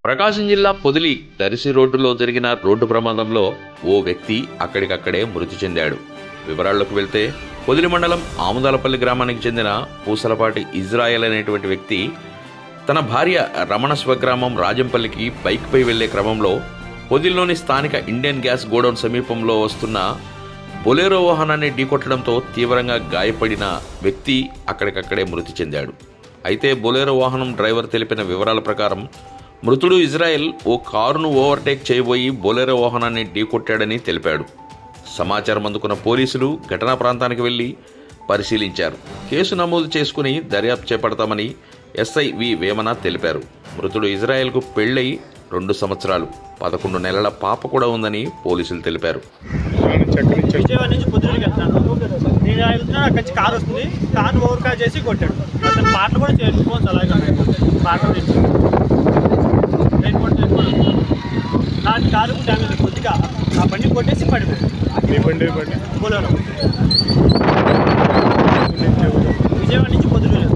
ప్రకాశం జిల్లా పొదిలి దర్శి రోడ్డులో జరిగిన రోడ్డు ప్రమాదంలో ఓ వ్యక్తి అక్కడికక్కడే మృతి చెందాడు. వివరాల్లోకి వెళ్తే పొదిలి మండలం ఆముదాలపల్లి గ్రామానికి చెందిన పూసలపాటి ఇజ్రాయెల్ అనేటువంటి వ్యక్తి తన భార్య రమణ స్వగ్రామం రాజంపల్లికి బైక్పై వెళ్లే క్రమంలో పొదిలిలోని స్థానిక ఇండియన్ గ్యాస్ గోడౌన్ సమీపంలో వస్తున్న బొలెరో వాహనాన్ని ఢీకొట్టడంతో తీవ్రంగా గాయపడిన వ్యక్తి అక్కడికక్కడే మృతి చెందాడు. అయితే బొలెరో వాహనం డ్రైవర్ తెలిపిన వివరాల ప్రకారం మృతుడు ఇజ్రాయెల్ ఓ కారును ఓవర్టేక్ చేయబోయి బొలెరో వాహనాన్ని ఢీకొట్టాడని తెలిపాడు. సమాచారం అందుకున్న పోలీసులు ఘటనా ప్రాంతానికి వెళ్లి పరిశీలించారు. కేసు నమోదు చేసుకుని దర్యాప్తు చేపడతామని ఎస్ఐ వి వేమన తెలిపారు. మృతుడు ఇజ్రాయెల్కు పెళ్లై 2 సంవత్సరాలు 11 నెలల పాప కూడా ఉందని పోలీసులు తెలిపారు. విజయవాడ నుంచి పొద్దునకి వెళ్తాను. నేను వెళ్తున్నా అక్కడి నుంచి కారు వస్తుంది. కారు ఓవర్కార్ చేసి కొట్టాడు. అసలు పాటలు కూడా చేసుకోవచ్చు. అలాగే పాటలు నాటి కారు డ్యామేజ్ కొద్దిగా ఆ బండి కొట్టేసి పడిపోయింది. బొలెరో విజయవాడ నుంచి పొద్దుటూరు.